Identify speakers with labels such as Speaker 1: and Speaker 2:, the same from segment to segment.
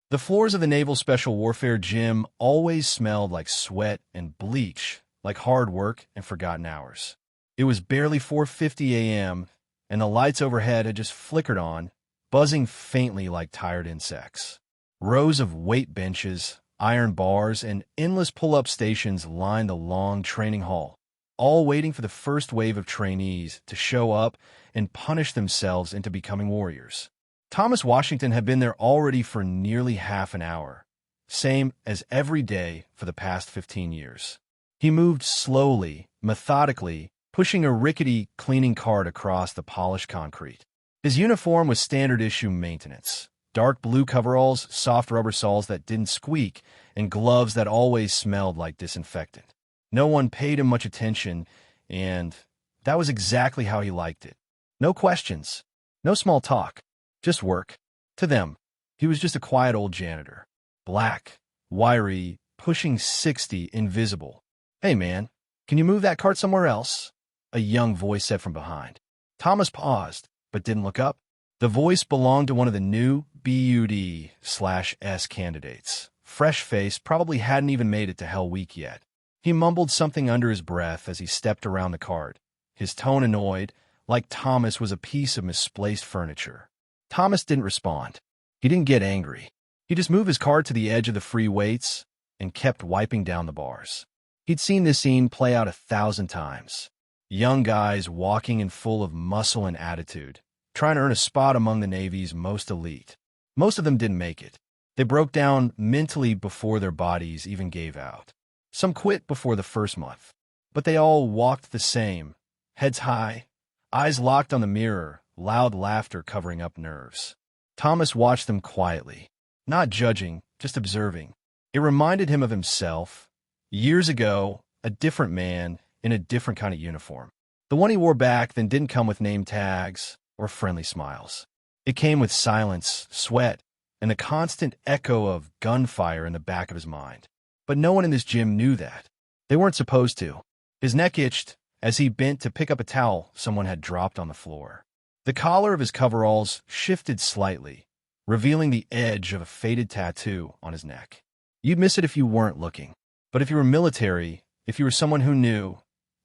Speaker 1: The floors of the Naval Special Warfare Gym always smelled like sweat and bleach, like hard work and forgotten hours. It was barely 4:50 a.m., and the lights overhead had just flickered on, buzzing faintly like tired insects. Rows of weight benches, iron bars, and endless pull-up stations lined the long training hall, all waiting for the first wave of trainees to show up and punish themselves into becoming warriors. Thomas Washington had been there already for nearly half an hour, same as every day for the past 15 years. He moved slowly, methodically, pushing a rickety cleaning cart across the polished concrete. His uniform was standard-issue maintenance: dark blue coveralls, soft rubber soles that didn't squeak, and gloves that always smelled like disinfectant. No one paid him much attention, and that was exactly how he liked it. No questions, no small talk. Just work. To them, he was just a quiet old janitor. Black, wiry, pushing 60, invisible. "Hey man, can you move that cart somewhere else?" a young voice said from behind. Thomas paused, but didn't look up. The voice belonged to one of the new BUD/S candidates. Fresh face, probably hadn't even made it to Hell Week yet. He mumbled something under his breath as he stepped around the cart, his tone annoyed, like Thomas was a piece of misplaced furniture. Thomas didn't respond. He didn't get angry. He just moved his cart to the edge of the free weights and kept wiping down the bars. He'd seen this scene play out 1,000 times. Young guys walking in full of muscle and attitude, trying to earn a spot among the Navy's most elite. Most of them didn't make it. They broke down mentally before their bodies even gave out. Some quit before the first month. But they all walked the same, heads high, eyes locked on the mirror, loud laughter covering up nerves. Thomas watched them quietly, not judging, just observing. It reminded him of himself. Years ago, a different man in a different kind of uniform. The one he wore back then didn't come with name tags or friendly smiles. It came with silence, sweat, and the constant echo of gunfire in the back of his mind. But no one in this gym knew that. They weren't supposed to. His neck itched as he bent to pick up a towel someone had dropped on the floor. The collar of his coveralls shifted slightly, revealing the edge of a faded tattoo on his neck. You'd miss it if you weren't looking. But if you were military, if you were someone who knew,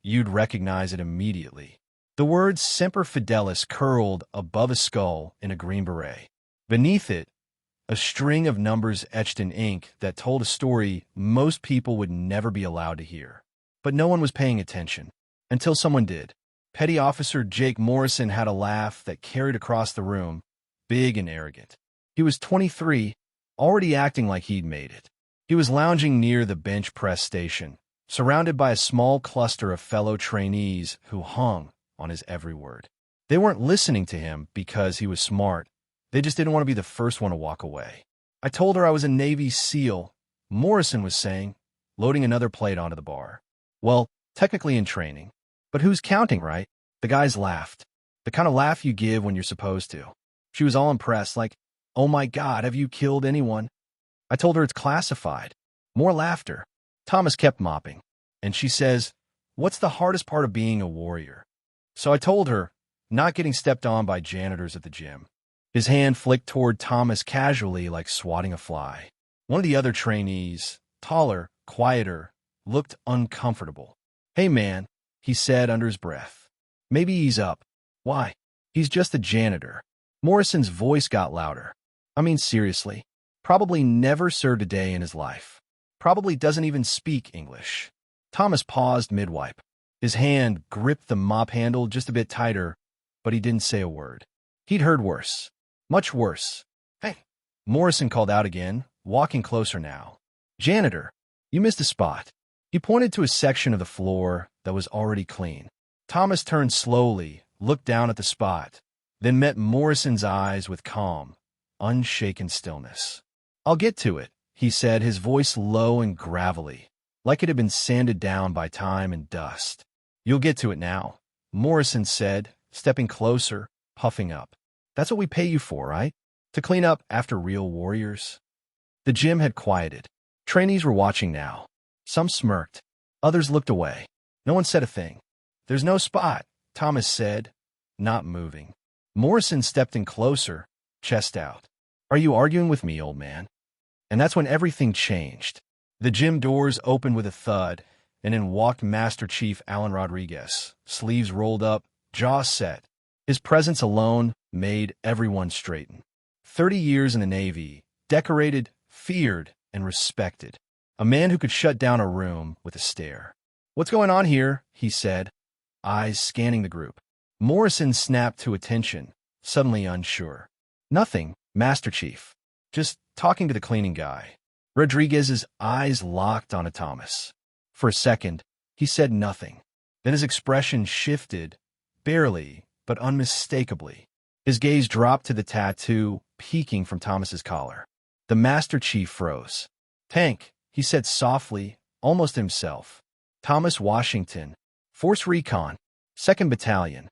Speaker 1: you'd recognize it immediately. The word Semper Fidelis curled above his skull in a green beret. Beneath it, a string of numbers etched in ink that told a story most people would never be allowed to hear. But no one was paying attention, until someone did. Petty Officer Jake Morrison had a laugh that carried across the room, big and arrogant. He was 23, already acting like he'd made it. He was lounging near the bench press station, surrounded by a small cluster of fellow trainees who hung on his every word. They weren't listening to him because he was smart. They just didn't want to be the first one to walk away. "I told her I was a Navy SEAL," Morrison was saying, loading another plate onto the bar. "Well, technically in training. But who's counting, right?" The guys laughed. The kind of laugh you give when you're supposed to. She was all impressed, like, "Oh my God, have you killed anyone?" "I told her it's classified." More laughter. Thomas kept mopping. And she says, "What's the hardest part of being a warrior?" So I told her, not getting stepped on by janitors at the gym. His hand flicked toward Thomas casually, like swatting a fly. One of the other trainees, taller, quieter, looked uncomfortable. "Hey man," he said under his breath. "Maybe ease up." "Why? He's just a janitor." Morrison's voice got louder. "I mean, seriously. Probably never served a day in his life. Probably doesn't even speak English." Thomas paused mid-wipe. His hand gripped the mop handle just a bit tighter, but he didn't say a word. He'd heard worse. Much worse. "Hey," Morrison called out again, walking closer now. "Janitor, you missed a spot." He pointed to a section of the floor that was already clean. Thomas turned slowly, looked down at the spot, then met Morrison's eyes with calm, unshaken stillness. "I'll get to it," he said, his voice low and gravelly, like it had been sanded down by time and dust. "You'll get to it now," Morrison said, stepping closer, puffing up. "That's what we pay you for, right? To clean up after real warriors?" The gym had quieted. Trainees were watching now. Some smirked. Others looked away. No one said a thing. "There's no spot," Thomas said, not moving. Morrison stepped in closer, chest out. "Are you arguing with me, old man?" And that's when everything changed. The gym doors opened with a thud, and in walked Master Chief Alan Rodriguez, sleeves rolled up, jaw set. His presence alone made everyone straighten. 30 years in the Navy, decorated, feared, and respected. A man who could shut down a room with a stare. "What's going on here?" he said, eyes scanning the group. Morrison snapped to attention, suddenly unsure. "Nothing, Master Chief. Just talking to the cleaning guy." Rodriguez's eyes locked on Thomas. For a second, he said nothing. Then his expression shifted, barely, but unmistakably. His gaze dropped to the tattoo peeking from Thomas's collar. The Master Chief froze. "Tank," he said softly, almost himself. "Thomas Washington, Force Recon, 2nd Battalion."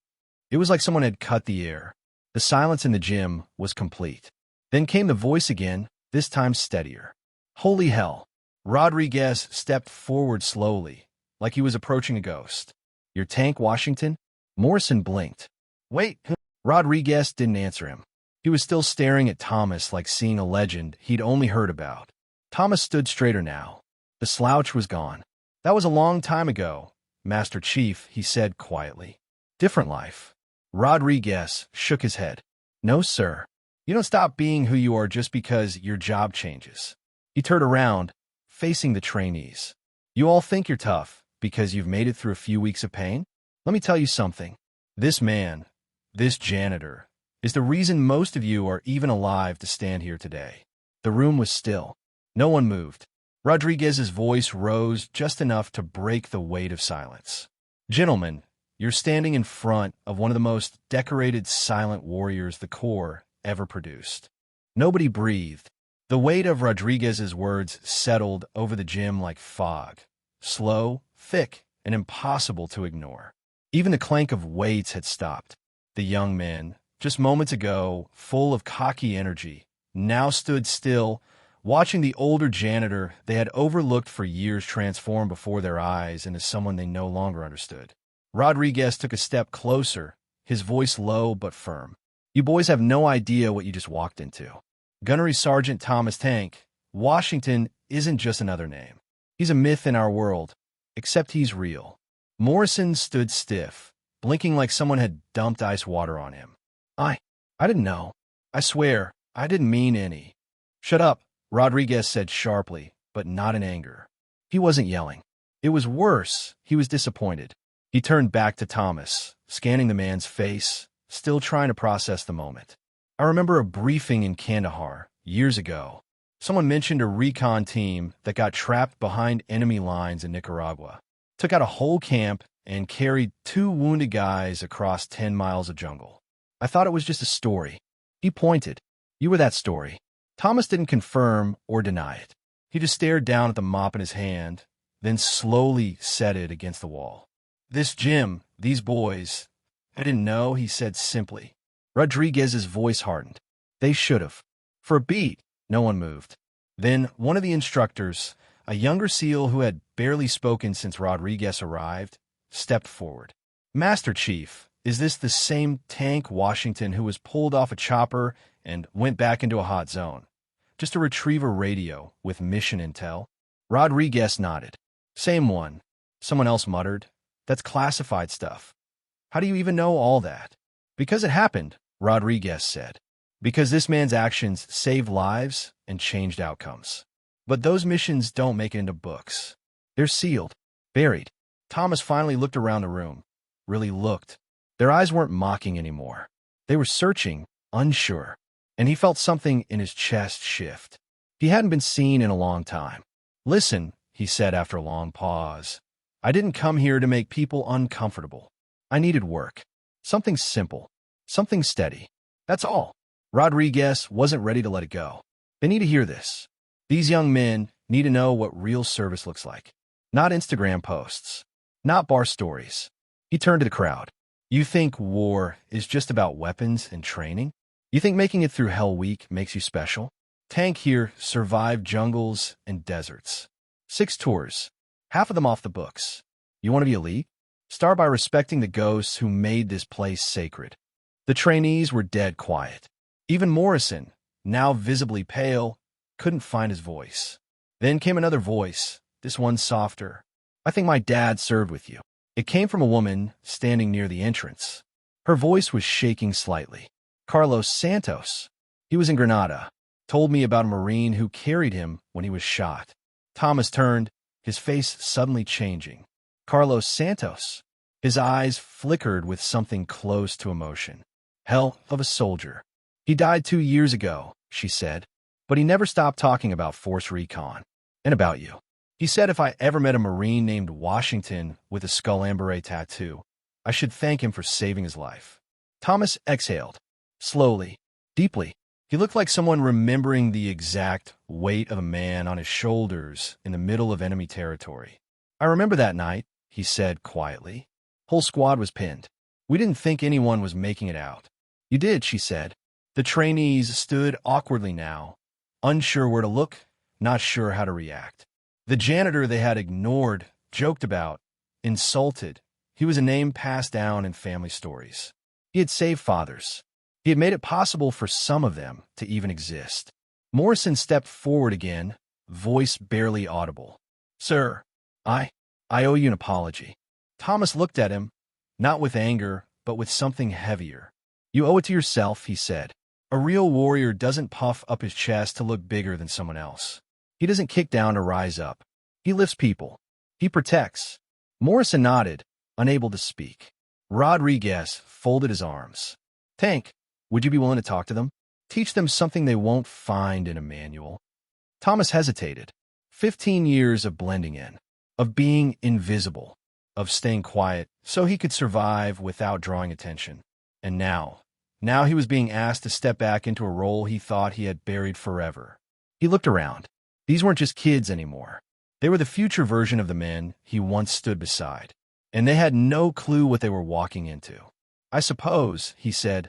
Speaker 1: It was like someone had cut the air. The silence in the gym was complete. Then came the voice again, this time steadier. "Holy hell." Rodriguez stepped forward slowly, like he was approaching a ghost. "Your Tank Washington?" Morrison blinked. "Wait." Rodriguez didn't answer him. He was still staring at Thomas like seeing a legend he'd only heard about. Thomas stood straighter now. The slouch was gone. "That was a long time ago, Master Chief," he said quietly. "Different life." Rodriguez shook his head. "No, sir. You don't stop being who you are just because your job changes." He turned around, facing the trainees. "You all think you're tough because you've made it through a few weeks of pain? Let me tell you something. This man, this janitor, is the reason most of you are even alive to stand here today." The room was still. No one moved. Rodriguez's voice rose just enough to break the weight of silence. "Gentlemen, you're standing in front of one of the most decorated silent warriors the Corps ever produced." Nobody breathed. The weight of Rodriguez's words settled over the gym like fog, slow, thick, and impossible to ignore. Even the clank of weights had stopped. The young men, just moments ago full of cocky energy, now stood still, watching the older janitor they had overlooked for years transform before their eyes into someone they no longer understood. Rodriguez took a step closer, his voice low but firm. "You boys have no idea what you just walked into. Gunnery Sergeant Thomas Tank Washington isn't just another name. He's a myth in our world, except he's real." Morrison stood stiff, blinking like someone had dumped ice water on him. I didn't know. I swear, I didn't mean any." "Shut up," Rodriguez said sharply, but not in anger. He wasn't yelling. It was worse. He was disappointed. He turned back to Thomas, scanning the man's face, still trying to process the moment. "I remember a briefing in Kandahar, years ago. Someone mentioned a recon team that got trapped behind enemy lines in Nicaragua, took out a whole camp, and carried 2 wounded guys across 10 miles of jungle. I thought it was just a story." He pointed. "You were that story." Thomas didn't confirm or deny it. He just stared down at the mop in his hand, then slowly set it against the wall. "This gym, these boys, I didn't know," he said simply. Rodriguez's voice hardened. "They should have." For a beat, no one moved. Then one of the instructors, a younger SEAL who had barely spoken since Rodriguez arrived, stepped forward. "Master Chief, is this the same Tank Washington who was pulled off a chopper and went back into a hot zone, just to retrieve a radio with mission intel?" Rodriguez nodded. "Same one." Someone else muttered. "That's classified stuff." "How do you even know all that?" "Because it happened," Rodriguez said. "Because this man's actions saved lives and changed outcomes. But those missions don't make it into books. They're sealed, buried." Thomas finally looked around the room. Really looked. Their eyes weren't mocking anymore. They were searching, unsure. And he felt something in his chest shift. He hadn't been seen in a long time. "Listen," he said after a long pause. "I didn't come here to make people uncomfortable. I needed work. Something simple. Something steady. That's all." Rodriguez wasn't ready to let it go. They need to hear this. These young men need to know what real service looks like. Not Instagram posts. Not bar stories. He turned to the crowd. "You think war is just about weapons and training? You think making it through Hell Week makes you special? Tank here survived jungles and deserts. 6 tours. Half of them off the books. You want to be elite? Start by respecting the ghosts who made this place sacred." The trainees were dead quiet. Even Morrison, now visibly pale, couldn't find his voice. Then came another voice, this one softer. "I think my dad served with you." It came from a woman standing near the entrance. Her voice was shaking slightly. "Carlos Santos. He was in Granada. Told me about a Marine who carried him when he was shot." Thomas turned, his face suddenly changing. "Carlos Santos." His eyes flickered with something close to emotion. "Hell of a soldier. He died 2 years ago," she said. "But he never stopped talking about Force Recon. And about you. He said if I ever met a Marine named Washington with a skull ambre tattoo, I should thank him for saving his life." Thomas exhaled. Slowly, deeply. He looked like someone remembering the exact weight of a man on his shoulders in the middle of enemy territory. "I remember that night," he said quietly. "Whole squad was pinned. We didn't think anyone was making it out." "You did," she said. The trainees stood awkwardly now, unsure where to look, not sure how to react. The janitor they had ignored, joked about, insulted. He was a name passed down in family stories. He had saved fathers. He had made it possible for some of them to even exist. Morrison stepped forward again, voice barely audible. "Sir, I owe you an apology." Thomas looked at him, not with anger, but with something heavier. "You owe it to yourself," he said. "A real warrior doesn't puff up his chest to look bigger than someone else. He doesn't kick down to rise up. He lifts people. He protects." Morrison nodded, unable to speak. Rodriguez folded his arms. "Tank, would you be willing to talk to them? Teach them something they won't find in a manual?" Thomas hesitated. 15 years of blending in, of being invisible, of staying quiet so he could survive without drawing attention. And now he was being asked to step back into a role he thought he had buried forever. He looked around. These weren't just kids anymore. They were the future version of the men he once stood beside. And they had no clue what they were walking into. "I suppose," he said,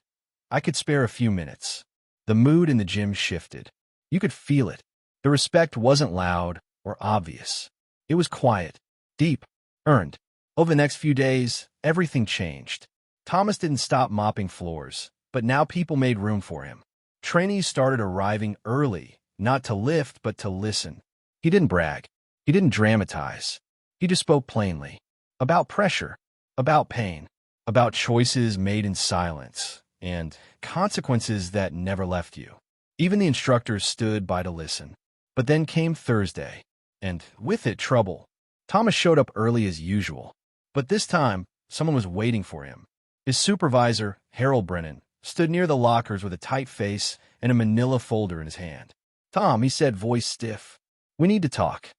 Speaker 1: "I could spare a few minutes." The mood in the gym shifted. You could feel it. The respect wasn't loud or obvious. It was quiet, deep, earned. Over the next few days, everything changed. Thomas didn't stop mopping floors, but now people made room for him. Trainees started arriving early, not to lift, but to listen. He didn't brag. He didn't dramatize. He just spoke plainly. About pressure, about pain, about choices made in silence, and consequences that never left you. Even the instructors stood by to listen. But then came Thursday, and with it trouble. Thomas showed up early as usual, but this time someone was waiting for him. His supervisor, Harold Brennan, stood near the lockers with a tight face and a manila folder in his hand. "Tom," he said, voice stiff, "we need to talk."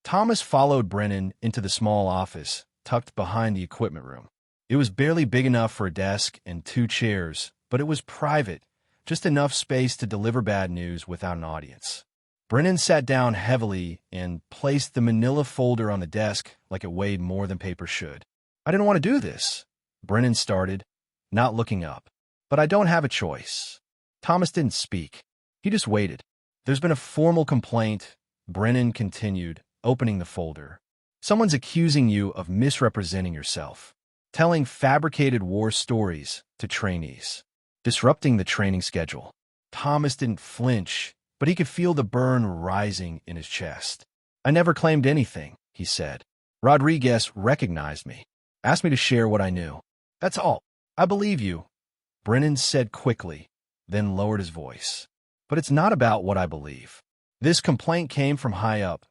Speaker 1: Thomas followed Brennan into the small office, tucked behind the equipment room. It was barely big enough for a desk and 2 chairs, but it was private, just enough space to deliver bad news without an audience. Brennan sat down heavily and placed the manila folder on the desk like it weighed more than paper should. "I didn't want to do this," Brennan started, not looking up. "But I don't have a choice." Thomas didn't speak. He just waited. "There's been a formal complaint," Brennan continued, opening the folder. "Someone's accusing you of misrepresenting yourself, telling fabricated war stories to trainees, disrupting the training schedule." Thomas didn't flinch, but he could feel the burn rising in his chest. "I never claimed anything," he said. "Rodriguez recognized me, asked me to share what I knew. That's all. I believe you," Brennan said quickly, then lowered his voice. "But it's not about what I believe. This complaint came from high up,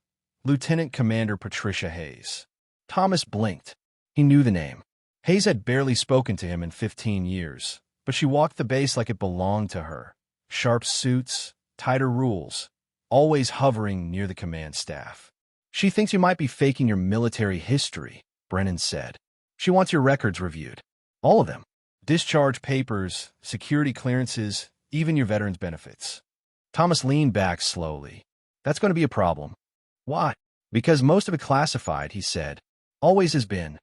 Speaker 1: Lieutenant Commander Patricia Hayes." Thomas blinked. He knew the name. Hayes had barely spoken to him in 15 years, but she walked the base like it belonged to her. Sharp suits, tighter rules, always hovering near the command staff. "She thinks you might be faking your military history," Brennan said. "She wants your records reviewed. All of them. Discharge papers, security clearances, even your veterans' benefits." Thomas leaned back slowly. "That's going to be a problem." "Why?" "Because most of it classified," he said. "Always has been."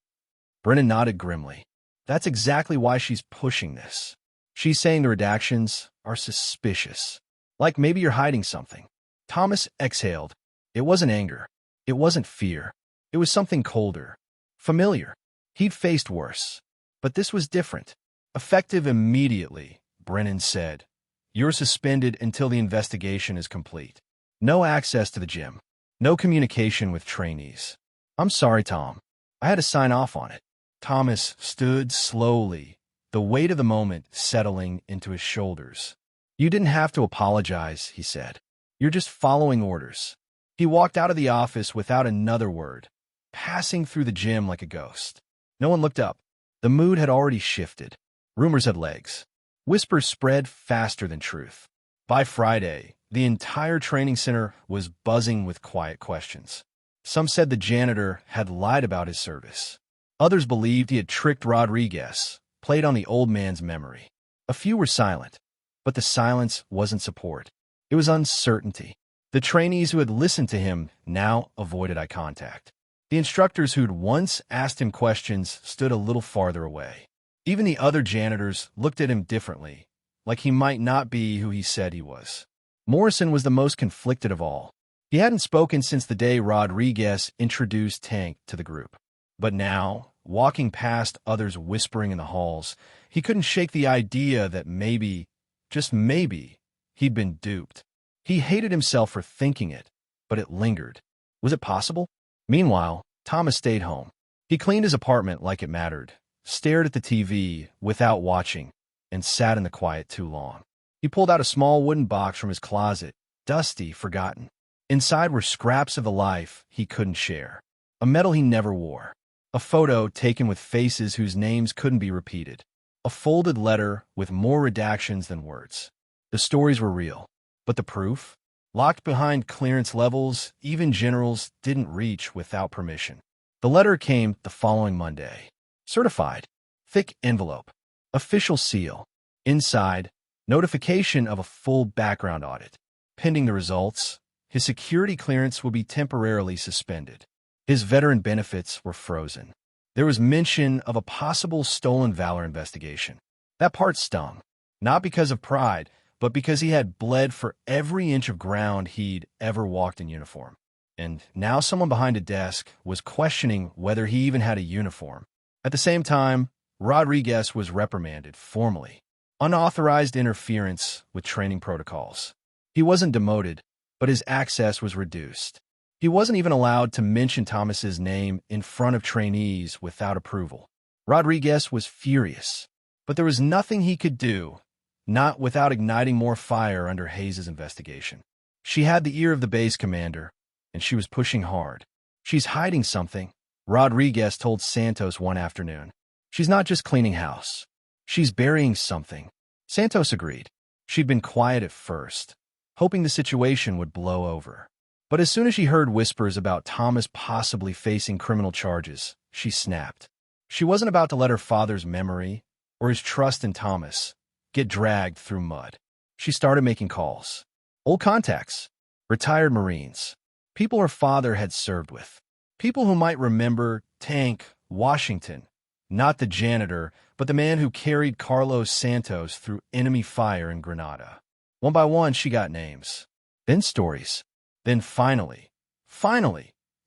Speaker 1: Brennan nodded grimly. "That's exactly why she's pushing this. She's saying the redactions are suspicious. Like maybe you're hiding something." Thomas exhaled. It wasn't anger. It wasn't fear. It was something colder. Familiar. He'd faced worse. But this was different. "Effective immediately," Brennan said. "You're suspended until the investigation is complete." No access to the gym. No communication with trainees. I'm sorry, Tom. I had to sign off on it. Thomas stood slowly, the weight of the moment settling into his shoulders. You didn't have to apologize, he said. You're just following orders. He walked out of the office without another word, passing through the gym like a ghost. No one looked up. The mood had already shifted. Rumors had legs. Whispers spread faster than truth. By Friday, the entire training center was buzzing with quiet questions. Some said the janitor had lied about his service. Others believed he had tricked Rodriguez, played on the old man's memory. A few were silent, but the silence wasn't support. It was uncertainty. The trainees who had listened to him now avoided eye contact. The instructors who'd once asked him questions stood a little farther away. Even the other janitors looked at him differently, like he might not be who he said he was. Morrison was the most conflicted of all. He hadn't spoken since the day Rodriguez introduced Tank to the group. But now, walking past others whispering in the halls, he couldn't shake the idea that maybe, just maybe, he'd been duped. He hated himself for thinking it, but it lingered. Was it possible? Meanwhile, Thomas stayed home. He cleaned his apartment like it mattered, stared at the TV without watching, and sat in the quiet too long. He pulled out a small wooden box from his closet, dusty, forgotten. Inside were scraps of the life he couldn't share. A medal he never wore. A photo taken with faces whose names couldn't be repeated. A folded letter with more redactions than words. The stories were real. But the proof? Locked behind clearance levels, even generals didn't reach without permission. The letter came the following Monday. Certified. Thick envelope. Official seal. Inside, notification of a full background audit. Pending the results, his security clearance will be temporarily suspended. His veteran benefits were frozen. There was mention of a possible stolen valor investigation. That part stung, not because of pride, but because he had bled for every inch of ground he'd ever walked in uniform. And now someone behind a desk was questioning whether he even had a uniform. At the same time, Rodriguez was reprimanded formally. Unauthorized interference with training protocols. He wasn't demoted, but his access was reduced. He wasn't even allowed to mention Thomas's name in front of trainees without approval. Rodriguez was furious, but there was nothing he could do, not without igniting more fire under Hayes' investigation. She had the ear of the base commander, and she was pushing hard. She's hiding something, Rodriguez told Santos one afternoon. She's not just cleaning house. She's burying something. Santos agreed. She'd been quiet at first, hoping the situation would blow over. But as soon as she heard whispers about Thomas possibly facing criminal charges, she snapped. She wasn't about to let her father's memory, or his trust in Thomas, get dragged through mud. She started making calls. Old contacts, retired Marines, people her father had served with, people who might remember Tank Washington, not the janitor, but the man who carried Carlos Santos through enemy fire in Grenada. One by one, she got names, then stories. Then finally,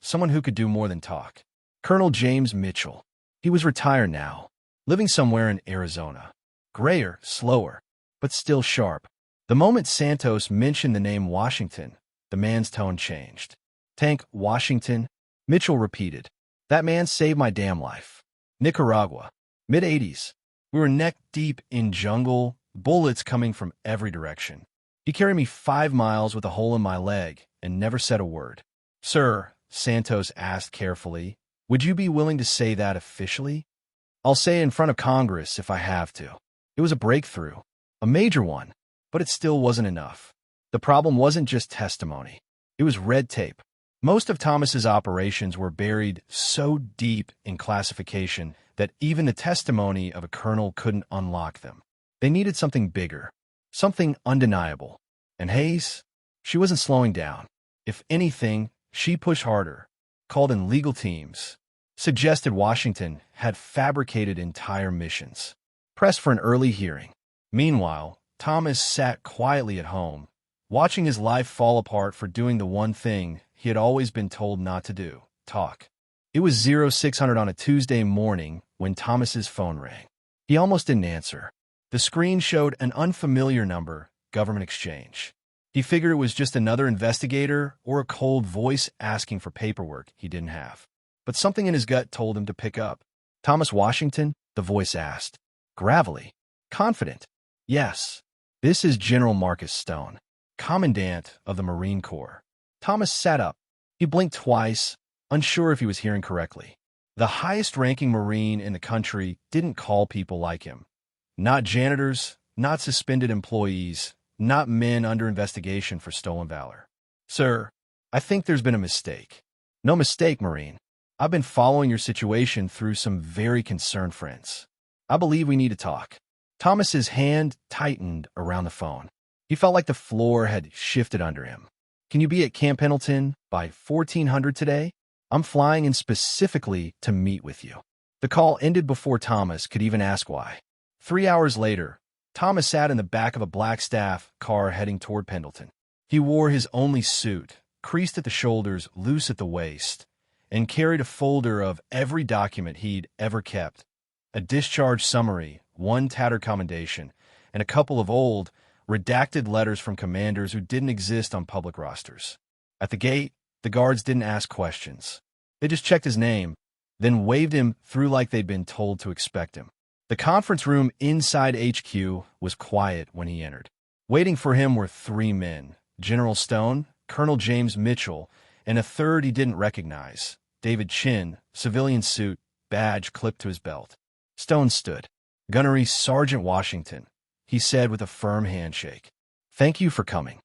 Speaker 1: someone who could do more than talk. Colonel James Mitchell. He was retired now, living somewhere in Arizona. Grayer, slower, but still sharp. The moment Santos mentioned the name Washington, the man's tone changed. Tank Washington, Mitchell repeated. That man saved my damn life. Nicaragua, mid-80s. We were neck-deep in jungle, bullets coming from every direction. He carried me 5 miles with a hole in my leg and never said a word. Sir, Santos asked carefully, would you be willing to say that officially? I'll say it in front of Congress if I have to. It was a breakthrough, a major one, but it still wasn't enough. The problem wasn't just testimony. It was red tape. Most of Thomas's operations were buried so deep in classification that even the testimony of a colonel couldn't unlock them. They needed something bigger, something undeniable. And Hayes? She wasn't slowing down. If anything, she pushed harder, called in legal teams, suggested Washington had fabricated entire missions, pressed for an early hearing. Meanwhile, Thomas sat quietly at home, watching his life fall apart for doing the one thing he had always been told not to do, talk. It was 0600 on a Tuesday morning when Thomas's phone rang. He almost didn't answer. The screen showed an unfamiliar number, Government Exchange. He figured it was just another investigator or a cold voice asking for paperwork he didn't have. But something in his gut told him to pick up. "Thomas Washington?" the voice asked. Gravelly. Confident. "Yes. This is General Marcus Stone, Commandant of the Marine Corps." Thomas sat up. He blinked twice, unsure if he was hearing correctly. The highest-ranking Marine in the country didn't call people like him. Not janitors, not suspended employees, not men under investigation for stolen valor. "Sir, I think there's been a mistake." "No mistake, Marine. I've been following your situation through some very concerned friends. I believe we need to talk." Thomas's hand tightened around the phone. He felt like the floor had shifted under him. "Can you be at Camp Pendleton by 1400 today? I'm flying in specifically to meet with you." The call ended before Thomas could even ask why. 3 hours later, Thomas sat in the back of a black staff car heading toward Pendleton. He wore his only suit, creased at the shoulders, loose at the waist, and carried a folder of every document he'd ever kept. A discharge summary, one tattered commendation, and a couple of old, redacted letters from commanders who didn't exist on public rosters. At the gate, the guards didn't ask questions. They just checked his name, then waved him through like they'd been told to expect him. The conference room inside HQ was quiet when he entered. Waiting for him were 3 men, General Stone, Colonel James Mitchell, and a third he didn't recognize, David Chin, civilian suit, badge clipped to his belt. Stone stood. "Gunnery Sergeant Washington," he said with a firm handshake. "Thank you for coming."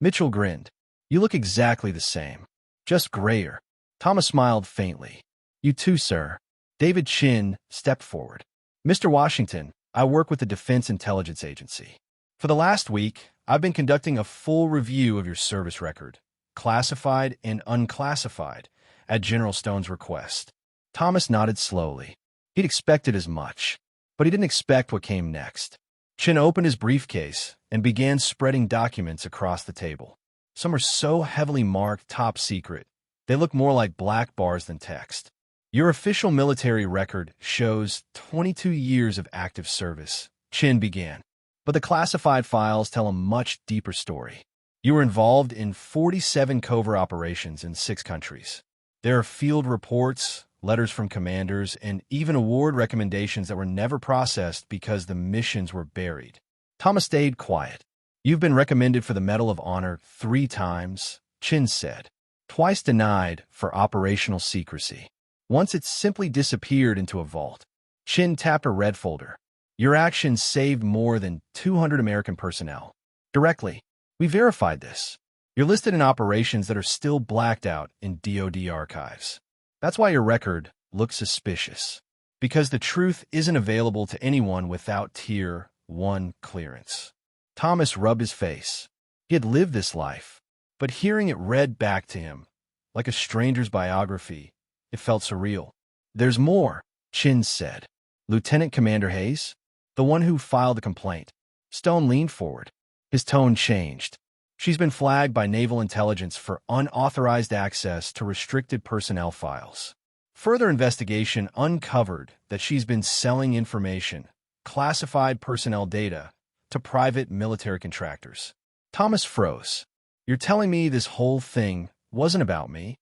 Speaker 1: Mitchell grinned. "You look exactly the same, just grayer." Thomas smiled faintly. "You too, sir." David Chin stepped forward. "Mr. Washington, I work with the Defense Intelligence Agency. For the last week, I've been conducting a full review of your service record, classified and unclassified, at General Stone's request." Thomas nodded slowly. He'd expected as much, but he didn't expect what came next. Chin opened his briefcase and began spreading documents across the table. Some were so heavily marked top secret, they looked more like black bars than text. "Your official military record shows 22 years of active service," Chin began. "But the classified files tell a much deeper story. You were involved in 47 covert operations in 6 countries. There are field reports, letters from commanders, and even award recommendations that were never processed because the missions were buried." Thomas stayed quiet. "You've been recommended for the Medal of Honor 3 times, Chin said. "Twice denied for operational secrecy. Once it simply disappeared into a vault." Chin tapped a red folder. "Your actions saved more than 200 American personnel. Directly. We verified this. You're listed in operations that are still blacked out in DoD archives. That's why your record looks suspicious. Because the truth isn't available to anyone without Tier 1 clearance." Thomas rubbed his face. He had lived this life, but hearing it read back to him, like a stranger's biography, it felt surreal. "There's more," Chin said. "Lieutenant Commander Hayes? The one who filed the complaint." Stone leaned forward. His tone changed. "She's been flagged by Naval Intelligence for unauthorized access to restricted personnel files. Further investigation uncovered that she's been selling information, classified personnel data, to private military contractors." Thomas froze. "You're telling me this whole thing wasn't about me?"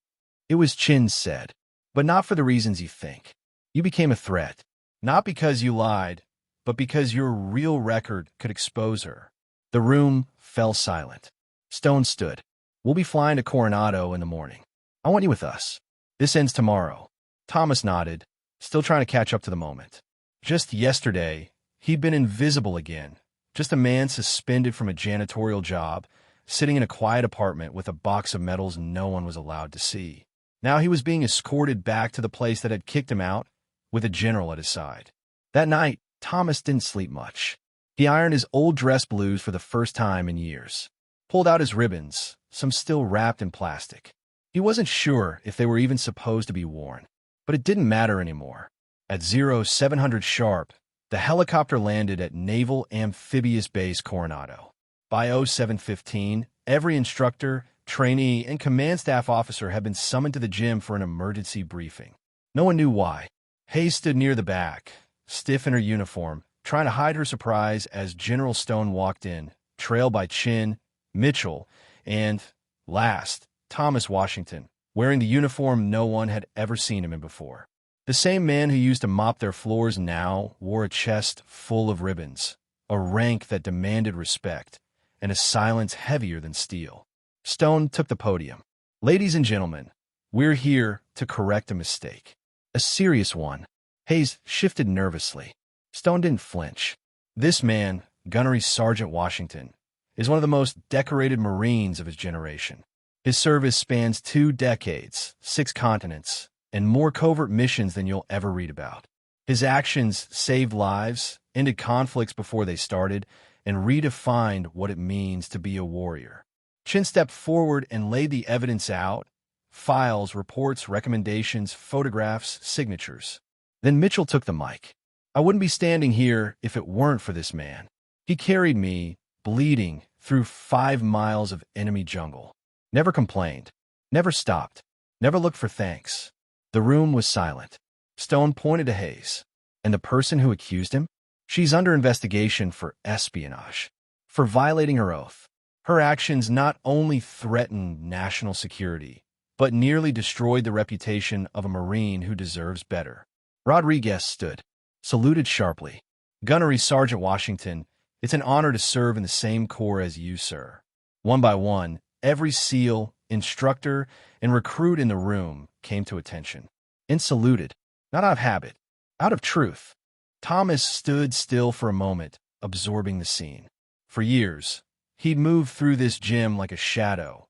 Speaker 1: "It was," Chin said, "but not for the reasons you think. You became a threat, not because you lied, but because your real record could expose her." The room fell silent. Stone stood. "We'll be flying to Coronado in the morning. I want you with us. This ends tomorrow." Thomas nodded, still trying to catch up to the moment. Just yesterday, he'd been invisible again, just a man suspended from a janitorial job, sitting in a quiet apartment with a box of medals no one was allowed to see. Now he was being escorted back to the place that had kicked him out, with a general at his side. That night, Thomas didn't sleep much. He ironed his old dress blues for the first time in years. Pulled out his ribbons, some still wrapped in plastic. He wasn't sure if they were even supposed to be worn, but it didn't matter anymore. At 0700 sharp, the helicopter landed at Naval Amphibious Base Coronado. By 0715, every instructor, trainee, and command staff officer had been summoned to the gym for an emergency briefing. No one knew why. Hayes stood near the back, stiff in her uniform, trying to hide her surprise as General Stone walked in, trailed by Chin, Mitchell, and, last, Thomas Washington, wearing the uniform no one had ever seen him in before. The same man who used to mop their floors now wore a chest full of ribbons, a rank that demanded respect, and a silence heavier than steel. Stone took the podium. "Ladies and gentlemen, we're here to correct a mistake. A serious one." Hayes shifted nervously. Stone didn't flinch. "This man, Gunnery Sergeant Washington, is one of the most decorated Marines of his generation. His service spans 2 decades, 6 continents, and more covert missions than you'll ever read about. His actions saved lives, ended conflicts before they started, and redefined what it means to be a warrior." Chin stepped forward and laid the evidence out: files, reports, recommendations, photographs, signatures. Then Mitchell took the mic. "I wouldn't be standing here if it weren't for this man. He carried me, bleeding, through 5 miles of enemy jungle. Never complained, never stopped, never looked for thanks." The room was silent. Stone pointed to Hayes. "And the person who accused him? She's under investigation for espionage, for violating her oath. Her actions not only threatened national security, but nearly destroyed the reputation of a Marine who deserves better." Rodriguez stood, saluted sharply. "Gunnery Sergeant Washington, it's an honor to serve in the same corps as you, sir." One by one, every SEAL, instructor, and recruit in the room came to attention, and saluted, not out of habit, out of truth. Thomas stood still for a moment, absorbing the scene. For years, he'd moved through this gym like a shadow,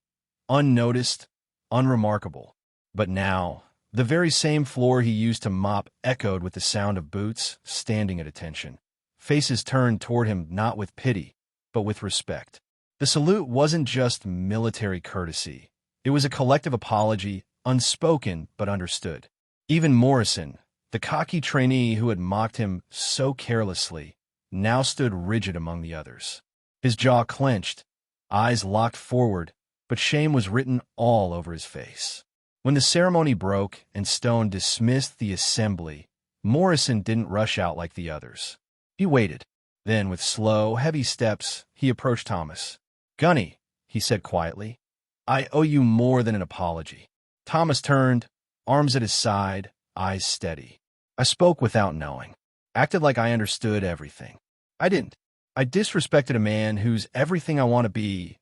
Speaker 1: unnoticed, unremarkable. But now, the very same floor he used to mop echoed with the sound of boots standing at attention. Faces turned toward him not with pity, but with respect. The salute wasn't just military courtesy. It was a collective apology, unspoken but understood. Even Morrison, the cocky trainee who had mocked him so carelessly, now stood rigid among the others. His jaw clenched, eyes locked forward, but shame was written all over his face. When the ceremony broke and Stone dismissed the assembly, Morrison didn't rush out like the others. He waited. Then, with slow, heavy steps, he approached Thomas. "Gunny," he said quietly, "I owe you more than an apology." Thomas turned, arms at his side, eyes steady. "I spoke without knowing. Acted like I understood everything. I didn't. I disrespected a man who's everything I want to be,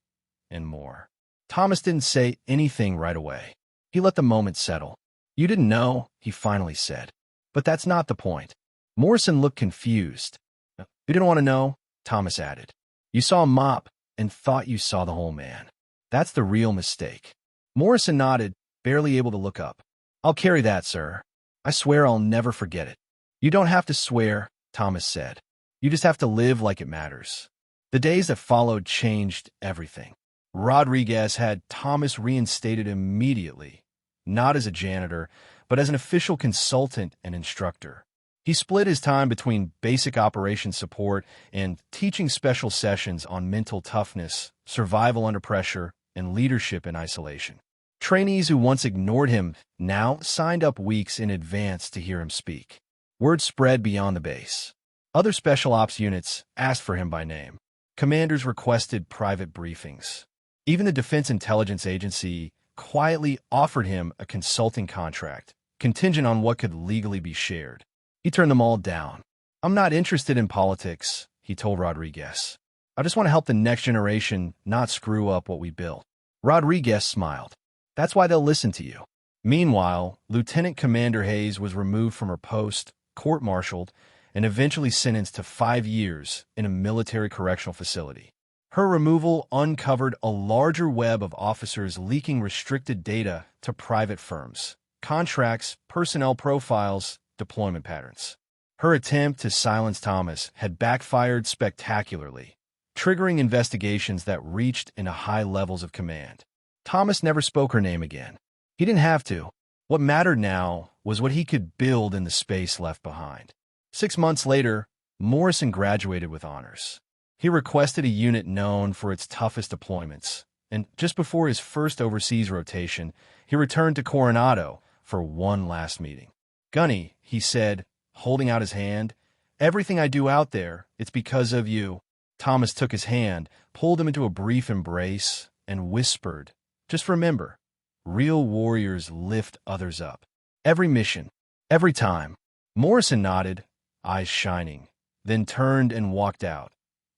Speaker 1: and more." Thomas didn't say anything right away. He let the moment settle. "You didn't know," he finally said. "But that's not the point." Morrison looked confused. "You didn't want to know," Thomas added. "You saw a mop and thought you saw the whole man. That's the real mistake." Morrison nodded, barely able to look up. "I'll carry that, sir. I swear I'll never forget it." "You don't have to swear," Thomas said. "You just have to live like it matters." The days that followed changed everything. Rodriguez had Thomas reinstated immediately, not as a janitor, but as an official consultant and instructor. He split his time between basic operations support and teaching special sessions on mental toughness, survival under pressure, and leadership in isolation. Trainees who once ignored him now signed up weeks in advance to hear him speak. Word spread beyond the base. Other special ops units asked for him by name. Commanders requested private briefings. Even the Defense Intelligence Agency quietly offered him a consulting contract, contingent on what could legally be shared. He turned them all down. "I'm not interested in politics," he told Rodriguez. "I just want to help the next generation not screw up what we built." Rodriguez smiled. "That's why they'll listen to you." Meanwhile, Lieutenant Commander Hayes was removed from her post, court-martialed, and eventually sentenced to 5 years in a military correctional facility. Her removal uncovered a larger web of officers leaking restricted data to private firms, contracts, personnel profiles, deployment patterns. Her attempt to silence Thomas had backfired spectacularly, triggering investigations that reached into high levels of command. Thomas never spoke her name again. He didn't have to. What mattered now was what he could build in the space left behind. 6 months later, Morrison graduated with honors. He requested a unit known for its toughest deployments, and just before his first overseas rotation, he returned to Coronado for one last meeting. "Gunny," he said, holding out his hand, "everything I do out there, it's because of you." Thomas took his hand, pulled him into a brief embrace, and whispered, "Just remember, real warriors lift others up. Every mission, every time." Morrison nodded, eyes shining, then turned and walked out.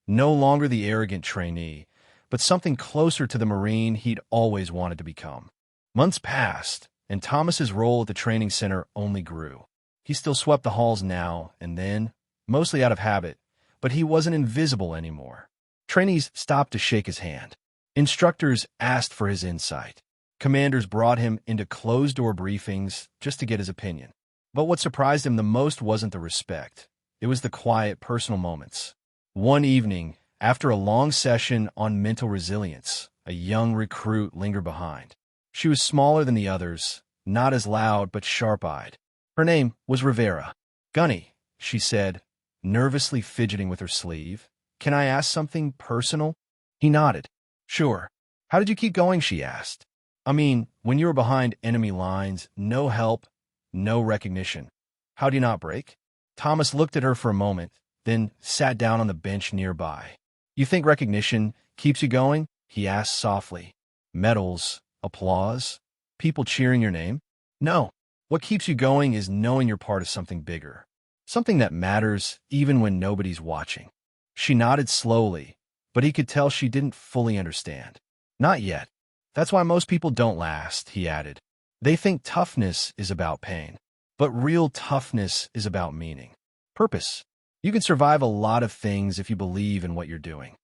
Speaker 1: No longer the arrogant trainee, but something closer to the Marine he'd always wanted to become. Months passed, and Thomas's role at the training center only grew. He still swept the halls now and then, mostly out of habit, but he wasn't invisible anymore. Trainees stopped to shake his hand. Instructors asked for his insight. Commanders brought him into closed-door briefings just to get his opinion. But what surprised him the most wasn't the respect. It was the quiet, personal moments. One evening, after a long session on mental resilience, a young recruit lingered behind. She was smaller than the others, not as loud but sharp-eyed. Her name was Rivera. "Gunny," she said, nervously fidgeting with her sleeve. "Can I ask something personal?" He nodded. "Sure." "How did you keep going?" she asked. "I mean, when you were behind enemy lines, no help, no recognition. How do you not break?" Thomas looked at her for a moment, then sat down on the bench nearby. "You think recognition keeps you going?" he asked softly. "Medals, applause, people cheering your name? No. What keeps you going is knowing you're part of something bigger, something that matters even when nobody's watching." She nodded slowly, but he could tell she didn't fully understand. "Not yet. That's why most people don't last," he added. "They think toughness is about pain, but real toughness is about meaning, purpose. You can survive a lot of things if you believe in what you're doing."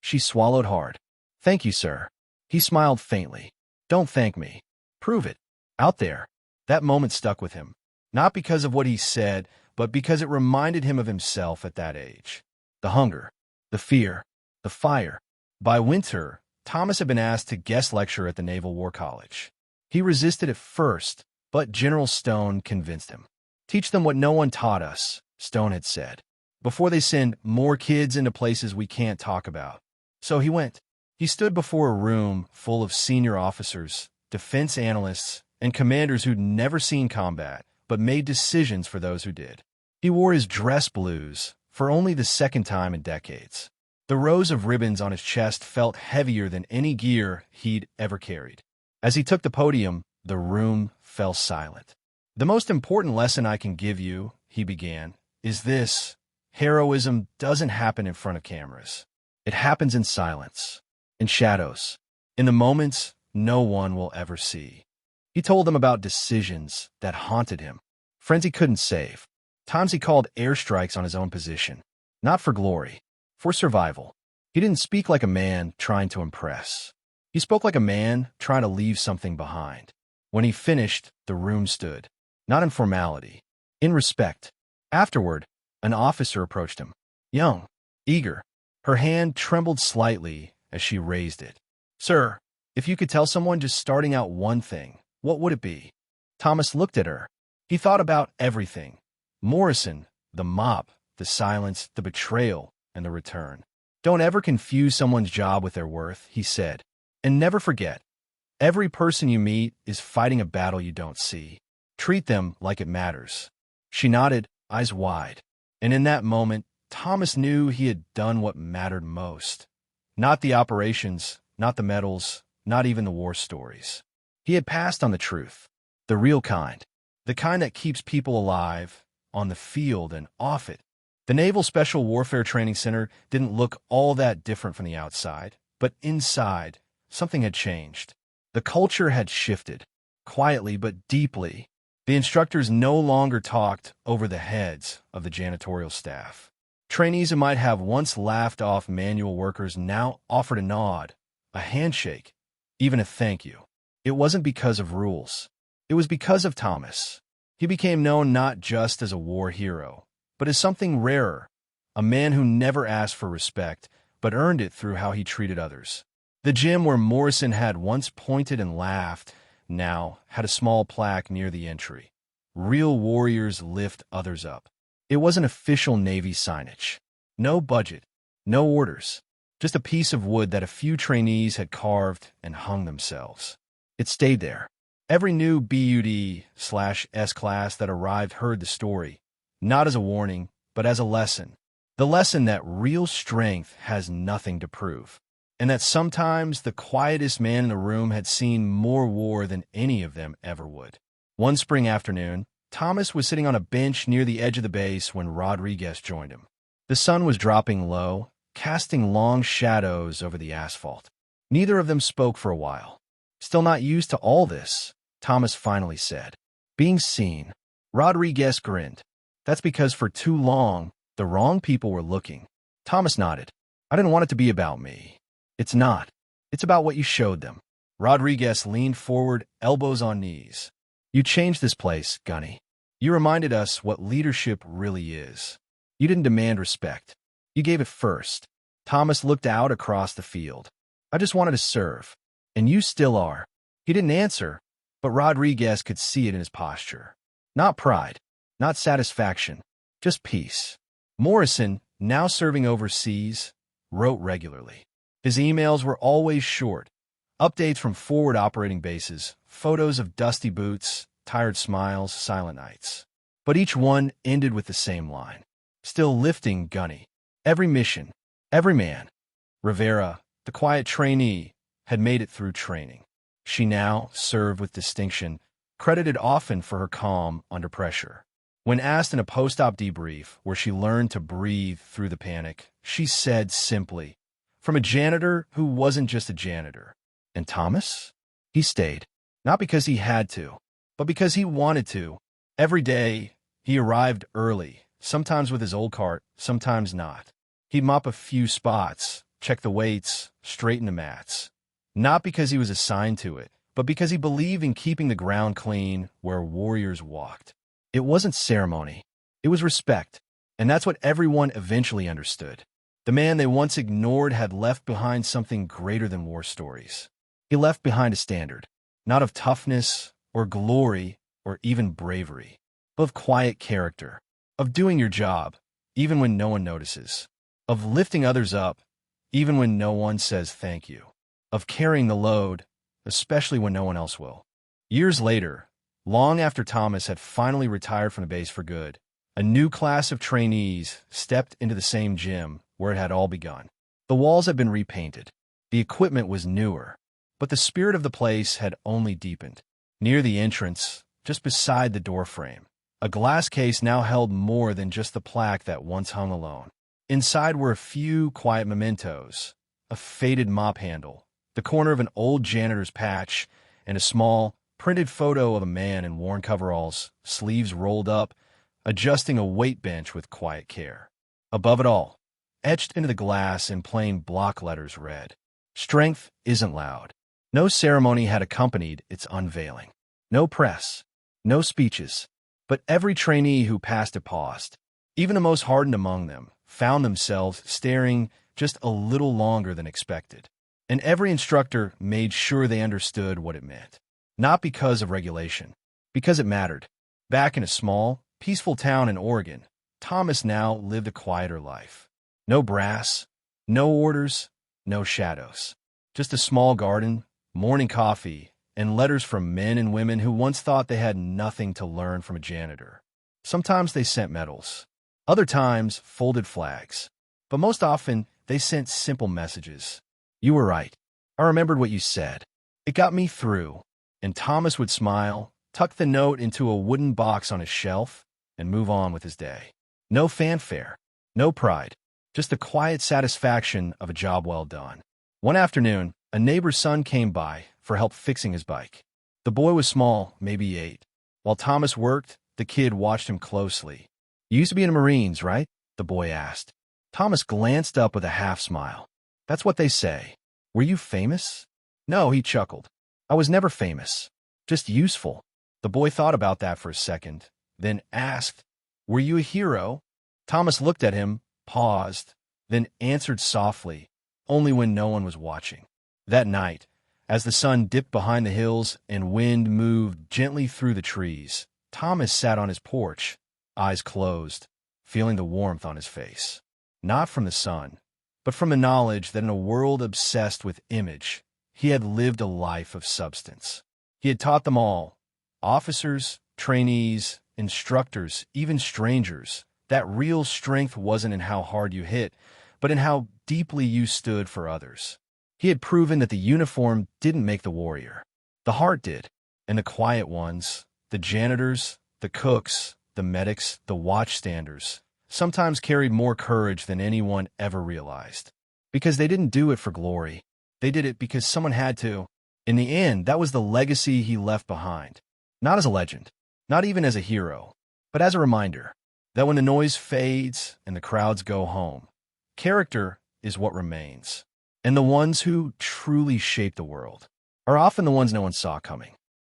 Speaker 1: She swallowed hard. "Thank you, sir." He smiled faintly. "Don't thank me. Prove it. Out there." That moment stuck with him, not because of what he said, but because it reminded him of himself at that age. The hunger, the fear, the fire. By winter, Thomas had been asked to guest lecture at the Naval War College. He resisted at first, but General Stone convinced him. "Teach them what no one taught us," Stone had said, "before they send more kids into places we can't talk about." So he went. He stood before a room full of senior officers, defense analysts, and commanders who'd never seen combat, but made decisions for those who did. He wore his dress blues for only the second time in decades. The rows of ribbons on his chest felt heavier than any gear he'd ever carried. As he took the podium, the room fell silent. "The most important lesson I can give you," he began, "is this: heroism doesn't happen in front of cameras. It happens in silence, in shadows, in the moments no one will ever see." He told them about decisions that haunted him, friends he couldn't save, times he called airstrikes on his own position, not for glory, for survival. He didn't speak like a man trying to impress. He spoke like a man trying to leave something behind. When he finished, the room stood, not in formality, in respect. Afterward, an officer approached him, young, eager. Her hand trembled slightly as she raised it. "Sir, if you could tell someone just starting out one thing, what would it be?" Thomas looked at her. He thought about everything. Morrison, the mop, the silence, the betrayal, and the return. "Don't ever confuse someone's job with their worth," he said. "And never forget, every person you meet is fighting a battle you don't see. Treat them like it matters." She nodded, eyes wide. And in that moment, Thomas knew he had done what mattered most. Not the operations, not the medals, not even the war stories. He had passed on the truth, the real kind, the kind that keeps people alive, on the field and off it. The Naval Special Warfare Training Center didn't look all that different from the outside, but inside, something had changed. The culture had shifted, quietly but deeply. The instructors no longer talked over the heads of the janitorial staff. Trainees who might have once laughed off manual workers now offered a nod, a handshake, even a thank you. It wasn't because of rules. It was because of Thomas. He became known not just as a war hero, but as something rarer, a man who never asked for respect, but earned it through how he treated others. The gym where Morrison had once pointed and laughed now had a small plaque near the entry. "Real warriors lift others up." It wasn't official Navy signage. No budget, no orders, just a piece of wood that a few trainees had carved and hung themselves. It stayed there. Every new BUD/S class that arrived heard the story, not as a warning, but as a lesson. The lesson that real strength has nothing to prove, and that sometimes the quietest man in the room had seen more war than any of them ever would. One spring afternoon, Thomas was sitting on a bench near the edge of the base when Rodriguez joined him. The sun was dropping low, casting long shadows over the asphalt. Neither of them spoke for a while. "Still not used to all this," Thomas finally said. "Being seen." Rodriguez grinned. "That's because for too long, the wrong people were looking." Thomas nodded. "I didn't want it to be about me." "It's not. It's about what you showed them." Rodriguez leaned forward, elbows on knees. "You changed this place, Gunny. You reminded us what leadership really is. You didn't demand respect. You gave it first." Thomas looked out across the field. "I just wanted to serve. And you still are." He didn't answer, but Rodriguez could see it in his posture. Not pride, not satisfaction, just peace. Morrison, now serving overseas, wrote regularly. His emails were always short. Updates from forward operating bases, photos of dusty boots, tired smiles, silent nights. But each one ended with the same line. "Still lifting, Gunny." Every mission, every man. Rivera, the quiet trainee, had made it through training. She now served with distinction, credited often for her calm under pressure. When asked in a post-op debrief where she learned to breathe through the panic, she said simply, from a janitor who wasn't just a janitor. And Thomas? He stayed, not because he had to, but because he wanted to. Every day, he arrived early, sometimes with his old cart, sometimes not. He'd mop a few spots, check the weights, straighten the mats. Not because he was assigned to it, but because he believed in keeping the ground clean where warriors walked. It wasn't ceremony. It was respect. And that's what everyone eventually understood. The man they once ignored had left behind something greater than war stories. He left behind a standard, not of toughness or glory or even bravery, but of quiet character, of doing your job, even when no one notices, of lifting others up, even when no one says thank you, of carrying the load, especially when no one else will. Years later, long after Thomas had finally retired from the base for good, a new class of trainees stepped into the same gym where it had all begun. The walls had been repainted. The equipment was newer, but the spirit of the place had only deepened. Near the entrance, just beside the doorframe, a glass case now held more than just the plaque that once hung alone. Inside were a few quiet mementos, a faded mop handle, the corner of an old janitor's patch, and a small, printed photo of a man in worn coveralls, sleeves rolled up, adjusting a weight bench with quiet care. Above it all, etched into the glass in plain block letters read, "Strength isn't loud." No ceremony had accompanied its unveiling. No press, no speeches, but every trainee who passed it paused. Even the most hardened among them found themselves staring just a little longer than expected. And every instructor made sure they understood what it meant. Not because of regulation, because it mattered. Back in a small, peaceful town in Oregon, Thomas now lived a quieter life. No brass, no orders, no shadows. Just a small garden, morning coffee, and letters from men and women who once thought they had nothing to learn from a janitor. Sometimes they sent medals. Other times, folded flags. But most often, they sent simple messages. "You were right. I remembered what you said. It got me through." And Thomas would smile, tuck the note into a wooden box on his shelf, and move on with his day. No fanfare, no pride, just the quiet satisfaction of a job well done. One afternoon, a neighbor's son came by for help fixing his bike. The boy was small, maybe 8. While Thomas worked, the kid watched him closely. "You used to be in the Marines, right?" the boy asked. Thomas glanced up with a half-smile. "That's what they say." "Were you famous?" "No," he chuckled. "I was never famous. Just useful." The boy thought about that for a second, then asked, "Were you a hero?" Thomas looked at him, paused, then answered softly, only when no one was watching. That night, as the sun dipped behind the hills and wind moved gently through the trees, Thomas sat on his porch, eyes closed, feeling the warmth on his face. Not from the sun, but from the knowledge that in a world obsessed with image, he had lived a life of substance. He had taught them all, officers, trainees, instructors, even strangers, That real strength wasn't in how hard you hit, but in how deeply you stood for others. He had proven that the uniform didn't make the warrior. The heart did. And the quiet ones, the janitors, the cooks, the medics, the watchstanders, sometimes carried more courage than anyone ever realized. Because they didn't do it for glory. They did it because someone had to. In the end, that was the legacy he left behind. Not as a legend, not even as a hero, but as a reminder that when the noise fades and the crowds go home, character is what remains. And the ones who truly shape the world are often the ones no one saw coming.